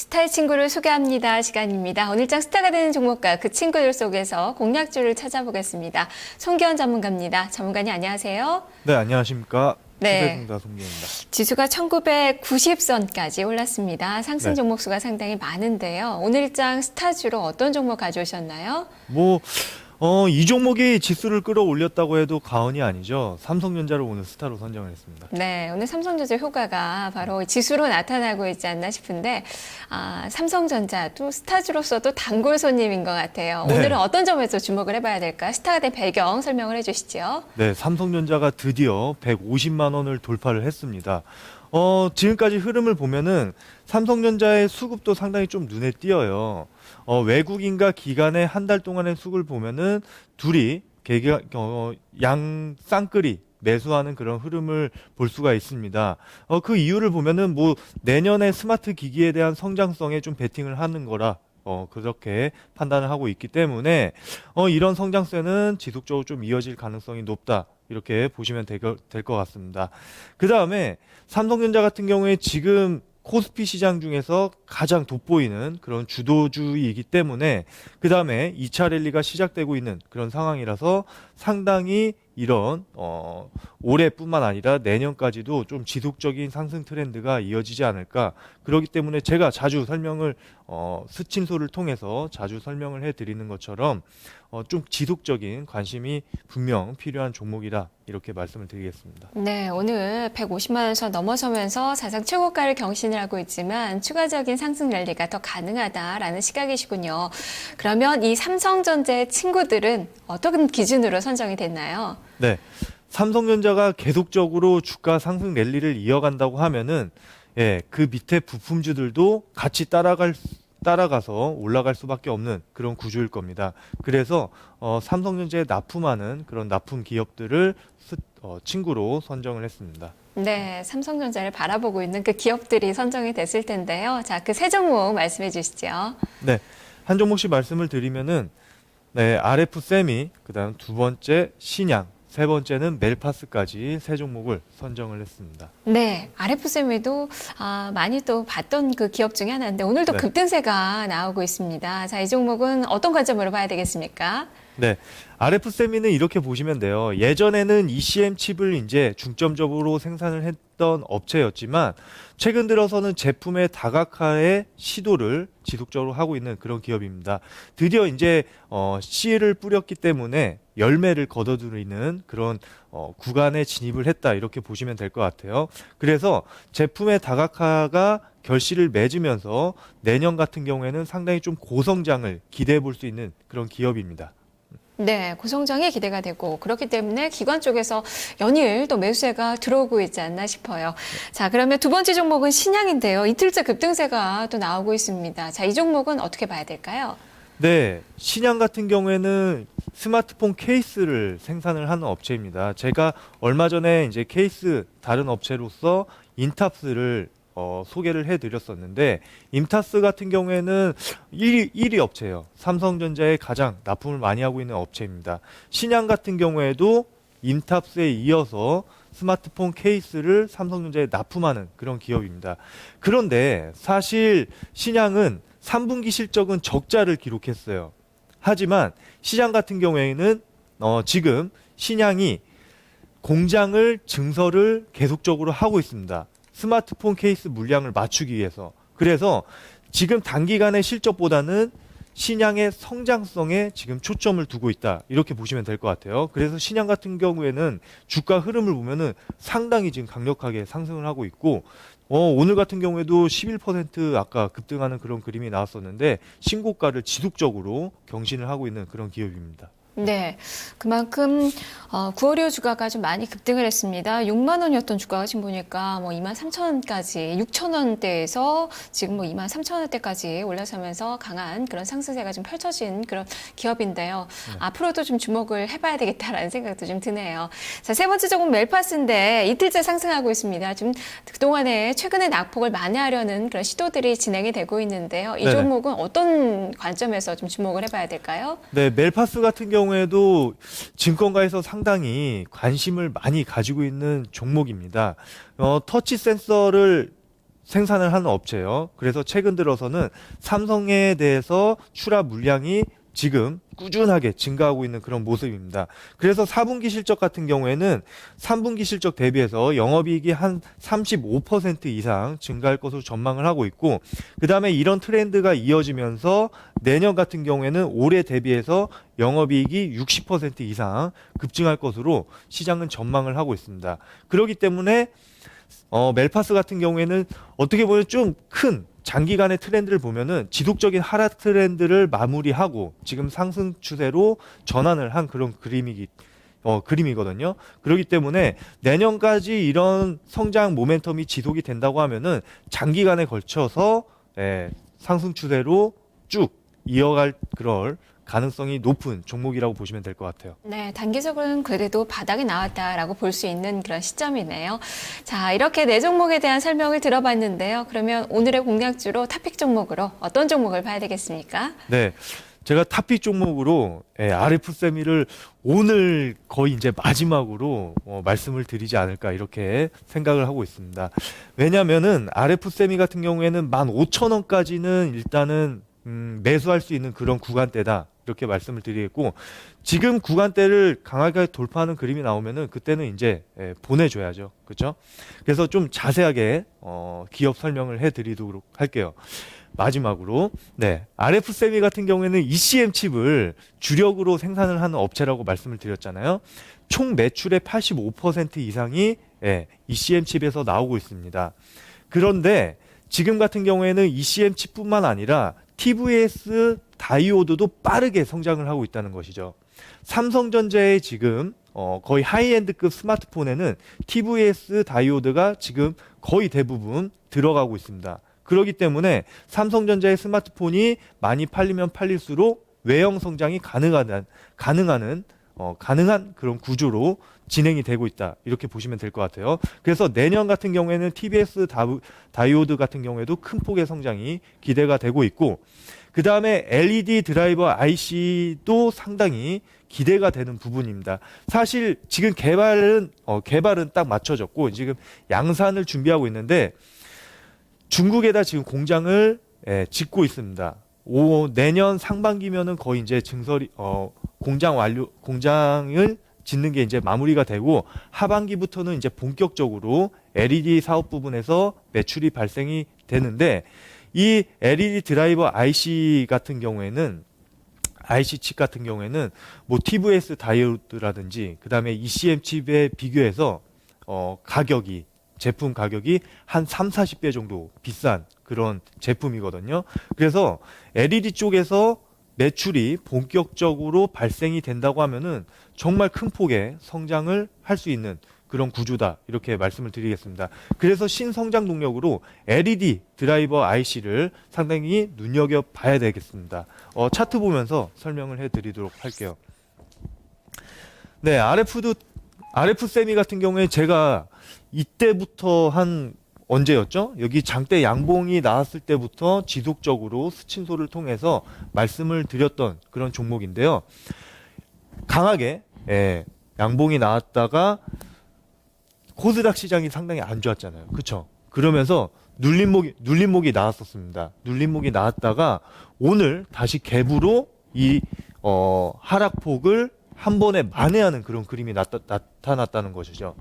스타의 친구를 소개합니다 시간입니다. 오늘장 스타가 되는 종목과 그 친구들 속에서 공략주를 찾아보겠습니다. 송기현 전문가입니다. 전문가님 안녕하세요. 네, 안녕하십니까. 네. 투자전문가 송기현입니다. 지수가 1990선까지 올랐습니다. 상승 네. 종목 수가 상당히 많은데요. 오늘장 스타주로 어떤 종목 가져오셨나요? 이 종목이 지수를 끌어올렸다고 해도 과언이 아니죠. 삼성전자를 오늘 스타로 선정을 했습니다. 네, 오늘 삼성전자 효과가 바로 지수로 나타나고 있지 않나 싶은데 삼성전자도 스타주로서도 단골 손님인 것 같아요. 네. 오늘은 어떤 점에서 주목을 해봐야 될까? 스타가 된 배경 설명을 해주시죠. 네, 삼성전자가 드디어 150만 원을 돌파를 했습니다. 지금까지 흐름을 보면은 삼성전자의 수급도 상당히 좀 눈에 띄어요. 외국인과 기관의 한 달 동안의 수급을 보면은 둘이 양 쌍끌이 매수하는 그런 흐름을 볼 수가 있습니다. 그 이유를 보면은 내년에 스마트 기기에 대한 성장성에 좀 베팅을 하는 거라 그렇게 판단을 하고 있기 때문에 이런 성장세는 지속적으로 좀 이어질 가능성이 높다. 이렇게 보시면 될 것 같습니다. 그 다음에 삼성전자 같은 경우에 지금 코스피 시장 중에서 가장 돋보이는 그런 주도주이기 때문에 그 다음에 2차 랠리가 시작되고 있는 그런 상황이라서 상당히 이런 올해뿐만 아니라 내년까지도 좀 지속적인 상승 트렌드가 이어지지 않을까. 그렇기 때문에 제가 자주 설명을 스친소를 통해서 자주 설명을 해드리는 것처럼 좀 지속적인 관심이 분명 필요한 종목이다. 이렇게 말씀을 드리겠습니다. 네, 오늘 150만 원 선 넘어서면서 사상 최고가를 경신을 하고 있지만 추가적인 상승 랠리가 더 가능하다라는 시각이시군요. 그러면 이 삼성전자의 친구들은 어떤 기준으로 선정이 됐나요? 네, 삼성전자가 계속적으로 주가 상승 랠리를 이어간다고 하면은 그 밑에 부품주들도 같이 따라가서 올라갈 수밖에 없는 그런 구조일 겁니다. 그래서 삼성전자에 납품하는 그런 납품 기업들을 친구로 선정을 했습니다. 네, 삼성전자를 바라보고 있는 그 기업들이 선정이 됐을 텐데요. 자, 그 세 종목 말씀해 주시죠. 네, 한 종목씩 말씀을 드리면은 RF 세미, 그다음 두 번째 신양, 세 번째는 멜파스까지 세 종목을 선정을 했습니다. 네, RF세미도 많이 또 봤던 그 기업 중에 하나인데 오늘도 네. 급등세가 나오고 있습니다. 자, 이 종목은 어떤 관점으로 봐야 되겠습니까? 네, RF 세미는 이렇게 보시면 돼요. 예전에는 ECM 칩을 이제 중점적으로 생산을 했던 업체였지만 최근 들어서는 제품의 다각화의 시도를 지속적으로 하고 있는 그런 기업입니다. 드디어 이제 씨를 뿌렸기 때문에 열매를 거둬들이는 그런 구간에 진입을 했다 이렇게 보시면 될 것 같아요. 그래서 제품의 다각화가 결실을 맺으면서 내년 같은 경우에는 상당히 좀 고성장을 기대해 볼 수 있는 그런 기업입니다. 네, 고성장이 기대가 되고 그렇기 때문에 기관 쪽에서 연일 또 매수세가 들어오고 있지 않나 싶어요. 자, 그러면 두 번째 종목은 신양인데요. 이틀째 급등세가 또 나오고 있습니다. 자, 이 종목은 어떻게 봐야 될까요? 네, 신양 같은 경우에는 스마트폰 케이스를 생산을 하는 업체입니다. 제가 얼마 전에 이제 다른 업체로서 인탑스를 소개를 해드렸었는데 인탑스 같은 경우에는 1위 업체예요. 삼성전자에 가장 납품을 많이 하고 있는 업체입니다. 신양 같은 경우에도 인탑스에 이어서 스마트폰 케이스를 삼성전자에 납품하는 그런 기업입니다. 그런데 사실 신양은 3분기 실적은 적자를 기록했어요. 하지만 시장 같은 경우에는 지금 신양이 공장을 증설을 계속적으로 하고 있습니다. 스마트폰 케이스 물량을 맞추기 위해서. 그래서 지금 단기간의 실적보다는 신양의 성장성에 지금 초점을 두고 있다. 이렇게 보시면 될 것 같아요. 그래서 신양 같은 경우에는 주가 흐름을 보면은 상당히 지금 강력하게 상승을 하고 있고 오늘 같은 경우에도 11% 아까 급등하는 그런 그림이 나왔었는데 신고가를 지속적으로 경신을 하고 있는 그런 기업입니다. 네, 그만큼 9월이후 주가가 좀 많이 급등을 했습니다. 6만 원이었던 주가가 지금 보니까 2만 3천 원까지 6천 원대에서 지금 2만 3천 원대까지 올라서면서 강한 그런 상승세가 좀 펼쳐진 그런 기업인데요. 앞으로도 좀 주목을 해봐야 되겠다라는 생각도 좀 드네요. 자, 세 번째 종목 멜파스인데 이틀째 상승하고 있습니다. 좀 그동안에 최근에 낙폭을 만회하려는 그런 시도들이 진행이 되고 있는데요. 이 네네. 종목은 어떤 관점에서 좀 주목을 해봐야 될까요? 네, 멜파스 같은 경우에도 증권가에서 상당히 관심을 많이 가지고 있는 종목입니다. 터치 센서를 생산을 하는 업체예요. 그래서 최근 들어서는 삼성에 대해서 출하 물량이 지금 꾸준하게 증가하고 있는 그런 모습입니다. 그래서 4분기 실적 같은 경우에는 3분기 실적 대비해서 영업이익이 한 35% 이상 증가할 것으로 전망을 하고 있고, 그 다음에 이런 트렌드가 이어지면서 내년 같은 경우에는 올해 대비해서 영업이익이 60% 이상 급증할 것으로 시장은 전망을 하고 있습니다. 그렇기 때문에 멜파스 같은 경우에는 어떻게 보면 좀 큰 장기간의 트렌드를 보면은 지속적인 하락 트렌드를 마무리하고 지금 상승 추세로 전환을 한 그런 그림이거든요. 그렇기 때문에 내년까지 이런 성장 모멘텀이 지속이 된다고 하면은 장기간에 걸쳐서 상승 추세로 쭉 이어갈 그럴 가능성이 높은 종목이라고 보시면 될 것 같아요. 네, 단기적으로는 그래도 바닥이 나왔다라고 볼 수 있는 그런 시점이네요. 자, 이렇게 네 종목에 대한 설명을 들어봤는데요. 그러면 오늘의 공략주로 탑픽 종목으로 어떤 종목을 봐야 되겠습니까? 네. 제가 탑픽 종목으로 RF세미를 오늘 거의 이제 마지막으로 말씀을 드리지 않을까 이렇게 생각을 하고 있습니다. 왜냐면은 RF세미 같은 경우에는 15,000원까지는 일단은 매수할 수 있는 그런 구간대다. 이렇게 말씀을 드리겠고, 지금 구간대를 강하게 돌파하는 그림이 나오면은 그때는 이제 보내줘야죠. 그렇죠? 그래서 좀 자세하게 기업 설명을 해드리도록 할게요. 마지막으로 RF세미 같은 경우에는 ECM 칩을 주력으로 생산을 하는 업체라고 말씀을 드렸잖아요. 총 매출의 85% 이상이 ECM 칩에서 나오고 있습니다. 그런데 지금 같은 경우에는 ECM 칩뿐만 아니라 TVS 다이오드도 빠르게 성장을 하고 있다는 것이죠. 삼성전자의 지금 거의 하이엔드급 스마트폰에는 TVS 다이오드가 지금 거의 대부분 들어가고 있습니다. 그렇기 때문에 삼성전자의 스마트폰이 많이 팔리면 팔릴수록 외형 성장이 가능한 그런 구조로 진행이 되고 있다. 이렇게 보시면 될 것 같아요. 그래서 내년 같은 경우에는 TVS 다이오드 같은 경우에도 큰 폭의 성장이 기대가 되고 있고, 그 다음에 LED 드라이버 IC도 상당히 기대가 되는 부분입니다. 사실 지금 개발은 딱 맞춰졌고 지금 양산을 준비하고 있는데 중국에다 지금 공장을 짓고 있습니다. 내년 상반기면은 거의 이제 공장을 짓는 게 이제 마무리가 되고 하반기부터는 이제 본격적으로 LED 사업 부분에서 매출이 발생이 되는데, 이 LED 드라이버 IC 같은 경우에는 IC 칩 같은 경우에는 뭐 TVS 다이오드라든지 그다음에 ECM 칩에 비교해서 제품 가격이 한 30-40배 정도 비싼 그런 제품이거든요. 그래서 LED 쪽에서 매출이 본격적으로 발생이 된다고 하면은 정말 큰 폭의 성장을 할 수 있는 그런 구조다. 이렇게 말씀을 드리겠습니다. 그래서 신성장 동력으로 LED 드라이버 IC를 상당히 눈여겨봐야 되겠습니다. 차트 보면서 설명을 해드리도록 할게요. 네, RF세미 같은 경우에 제가 이때부터 언제였죠? 여기 장대 양봉이 나왔을 때부터 지속적으로 스친소를 통해서 말씀을 드렸던 그런 종목인데요. 강하게 양봉이 나왔다가 코스닥 시장이 상당히 안 좋았잖아요. 그렇죠? 그러면서 눌림목이 나왔었습니다. 눌림목이 나왔다가 오늘 다시 갭으로 이 하락폭을 한 번에 만회하는 그런 그림이 나타났다는 것이죠.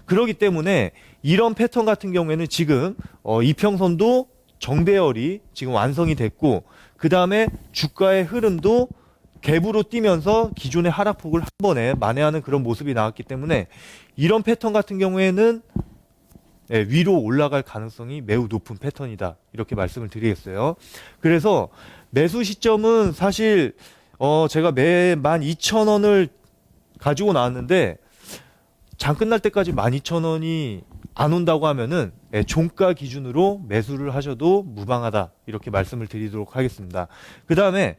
그렇기 때문에 이런 패턴 같은 경우에는 지금 이평선도 정배열이 지금 완성이 됐고, 그 다음에 주가의 흐름도 갭으로 뛰면서 기존의 하락폭을 한 번에 만회하는 그런 모습이 나왔기 때문에 이런 패턴 같은 경우에는 위로 올라갈 가능성이 매우 높은 패턴이다. 이렇게 말씀을 드리겠어요. 그래서 매수 시점은 사실 제가 12,000원을 가지고 나왔는데 장 끝날 때까지 12,000원이 안 온다고 하면은 종가 기준으로 매수를 하셔도 무방하다. 이렇게 말씀을 드리도록 하겠습니다. 그 다음에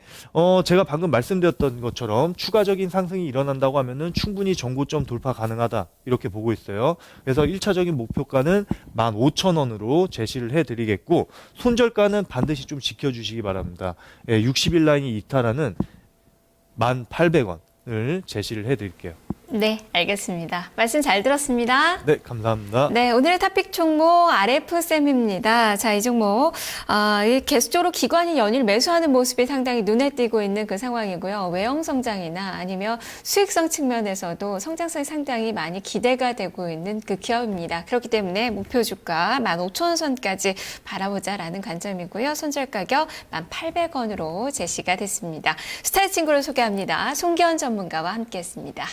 제가 방금 말씀드렸던 것처럼 추가적인 상승이 일어난다고 하면은 충분히 전고점 돌파 가능하다. 이렇게 보고 있어요. 그래서 1차적인 목표가는 15,000원으로 제시를 해드리겠고, 손절가는 반드시 좀 지켜주시기 바랍니다. 60일 라인이 이탈하는 1,800원을 제시를 해드릴게요. 네, 알겠습니다. 말씀 잘 들었습니다. 네, 감사합니다. 네, 오늘의 토픽 종목 RF쌤입니다. 자, 이 종목 계속적으로 기관이 연일 매수하는 모습이 상당히 눈에 띄고 있는 그 상황이고요. 외형 성장이나 아니면 수익성 측면에서도 성장성이 상당히 많이 기대가 되고 있는 그 기업입니다. 그렇기 때문에 목표 주가 15,000원 선까지 바라보자라는 관점이고요. 손절 가격 1,800원으로 제시가 됐습니다. 스타일 친구를 소개합니다. 송기현 전문가와 함께했습니다.